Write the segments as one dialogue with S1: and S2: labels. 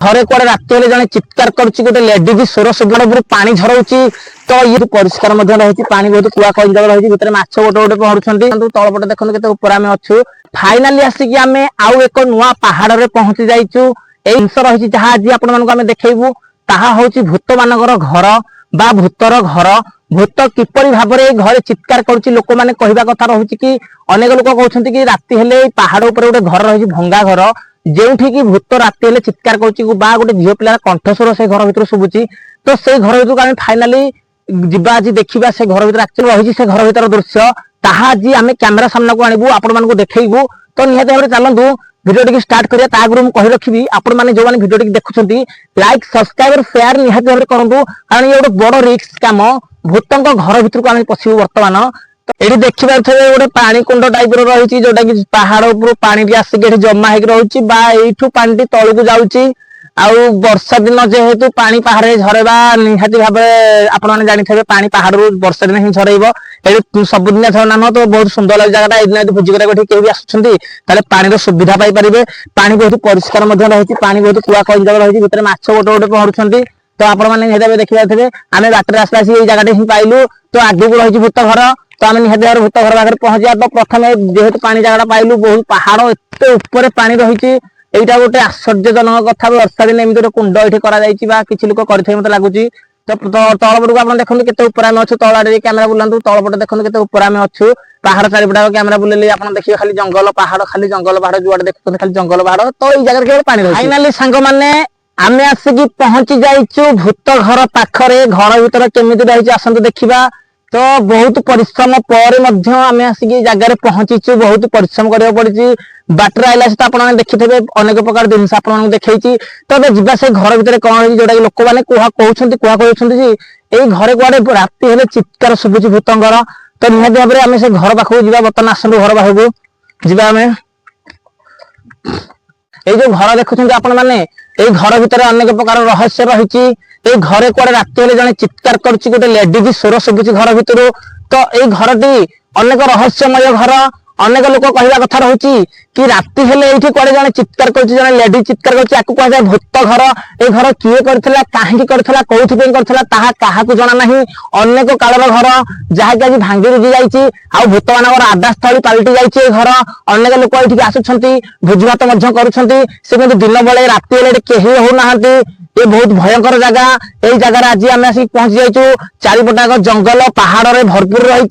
S1: घरे कुआडे राति हेले जने चित्कार करुच्ची गोटे लेडीज स्वर सुबुर पानी झरौची तो ये परिष्कार रही पानी बहुत कुआ कई रही भितर माछ गोटे गोटे पहरुंट तलपटे देखते केते ऊपर आम अच्छु फाइनाली आसिक आम आउ एक नुआ पहाड़ में पहुंची जाइचु जिनस रही जहाँ आज आपण देखू ताहा हूँ भूत मानकर घर बा भूतर घर भूत किपरि भाव में घरे चित्कार करुच्ची लोक मैंने कहवा कथा रही कि अनेक लोक कहते कि राति हेले पहाड़ उपर गोटे घर रही भंगा घर जोठी की भूत राति हेले चित्कार करुच्ची बा गोटे झील पिलार कंठस्वर से घर भीतर शुभुची तो से घर भीतर आम फाइनाली जिबा आज देखा से घर भीतर एक्चुअली रही से घर भीतर दृश्य ताहा आज आम कैमेरा सामना को आणबू आपण मानक देखैबू तो निहाती भाव चलतु भिडियो टी स्टार्ट करिया ता आगु कहि रखिबी आपण माने जो माने भिडियो टी देखुछंती लाइक सब्सक्राइब और शेयर निहाती भाव करंतु कारण ये गोटे बड़ रिस्क काम भूतंक घर भीतर को आम पशिबू वर्तमान एठी देखि पारथबे गोटे पानी कुंड टाइप रो रहिछि जोटा कि पहाड़ ऊपर पानी टी आसिक एठी जमा हेक रहुछि बा एठू पानी टी तळकु जाउछि आउ वर्षा दिन जेहेतु पानी पहाड़ झरेबा निहाती भाव आपण माने जानि थबे पानी पहाड़ रो वर्षा दिन ही झरेइबो एठी सब दिन थर नाम तो बहुत सुंदर लाग जगह एदिन यदि भोजी करा केही भी आसुछंती ताले पानी रो सुविधा पाई परिबे पानी बहुत परिष्कार मध्ये रहिछि पानी बहुत कुआ कई जगह रहिछि भितर माछ गोटे गोटे पहरुछंती तो आपण माने निहाती देखि पारथबे आमे बाटर रास्ता आसी एई जगह ही पाइलु तो आगे को रहिछि भूत घर तो आम निहाती भाव भूत घर पाखे पहुंचा तो प्रथम जेहेतु पानी जगह पाइलु बहुत पहाड़ एते ऊपर पानी रही एटा गोटे आश्चर्यजनक कथा वर्षा दिन एमती गोटे कुंड ये किसी लोक करते मत लगुच तो तलपट को आप देखते केते ऊपर आम अच्छु तल आड़े कैमेरा बुलांतु तलपटे देखते केते ऊपर आम अच्छु पहाड़ चारिपटा कैमेरा बुलेले आप देखिए खाली जंगल पहाड़ जुआड़े देखते खाली जंगल पहाड़ तो ये जगह केवल पानी फाइनाली सांग मैंने आम आसिक पहुंची जाइचु भूत घर पाखरे घर भीतर केमिति रही आसतु देखा तो बहुत परिश्रम पर आम आसिक जगह पहुंचीचु बहुत परिश्रम करा पड़ी बाटर आइला से आप देखिथे अनेक प्रकार जिन आप देखी तो जा से घर भीतर कौन रही जोटा कि लोक मैंने कहते घरे कुआडे राति हेले चित्कार शुभुची भूतंकर तो निहाती भाव में आम से घर पाखक जा बर्तमान आसतु घर पाखक जा आम ये जो घर देखुं आपण मैंने घर भीतर अनेक प्रकार रहस्य रही घरे कुआडे राति हेले जने चित्कार करुच्ची गोटे लेडीज स्वर शुभुची घर भीतर तो ये घरटी अनेक रहस्यमय घर अनेक लोक कहवा कथा रही कि राति हेले ये कुआडे जने चित्कार करुच्ची जने लेडीज चित्कार करुच्ची आकु कहुए भूत घर ये घर किए करथिला काहेकि करथिला कोथि पे करथिला ताहा काहाकू जणा नाही अनेक कालर घर जहा कि आज भांगी रुजी जाईची आ भूत मानकर आदास्थळी पालटी जाईची घर अनेक लोक एठी आसुछंती भोजीभात मध्य करूछंती से किंतु दिन बेले राति हेले केही हो नाहंती ये बहुत भयंकर जगह यही जगह आज आम आसिक पहुंची जाइचु चारिपटाक जंगल पहाड़ रे भरपूर रही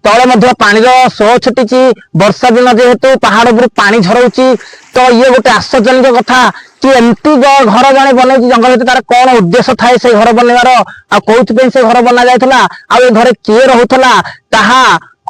S1: तले पानी सो छुटी वर्षा दिन जेहेतु पहाड़ उपर पानी झरौची तो ये गोटे आश्चर्यजनक कथा कि एमती घर जड़े बनई जंगल भीतर तार कौन उद्देश्य थाए से घर बनवार आउथप से घर बना जाता आ घरे किए रोला ताहा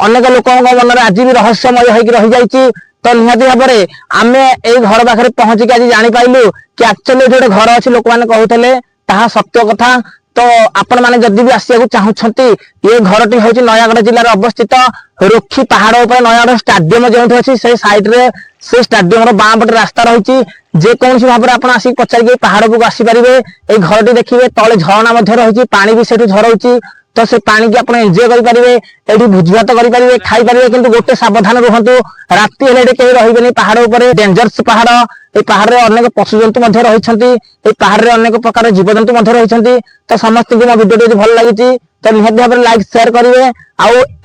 S1: अनेक लोक मन में आज भी रहस्यमय होगी रही जाइए तो निहाती भाव में आम ये घर पाखे पहुंचिक आज जापारू कि एक्चुअली गोटे घर अच्छे लोक मैंने कहते ताहा सत्य कथा तो आपण मैंने जदि भी आसिया चाहूँगी ये घर टी हूँ नयागढ़ जिले में अवस्थित रुखी पहाड़ उपर नयागढ़ स्टाडियम जो अच्छी से साइड रे से स्टाडियम बाँ पटे रास्ता रही जेकोसी भाव में आप आसिक पचारिक पहाड़ को आसीपारे ये घर टी देखिए तले झरणा रही पानी भी से झरौची तो से पानी की आप एंजॉय करेंगे ये भोजीभात करेंगे खाई पारे कि गोटे सावधान रुहतु राति हेले कहीं रही पहाड़ उपर डेंजरस पहाड़ ये पहाड़ में अनेक पशुजंतु रही पहाड़ में अनेक प्रकार जीवजंतु रही तो समस्त मो भिडियो भल लगी तो निहाती भाव में लाइक शेयर करेंगे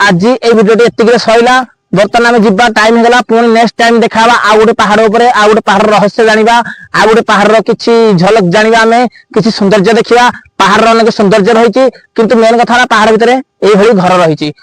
S1: आज ये भिडियो एतिक सैला बर्तमान आम जा टाइम होगा पुणी नेक्स्ट टाइम देखा आ गोटे पहाड़ उपर आ गोटे पहाड़ रहस्य जाना आ गोटे पहाड़ किसी झलक जाना आम किसी सौंदर्य देखा पहाड़ अनेक सौंदर्य रही किंतु मेन कथा पहाड़ भितर यही घर रही।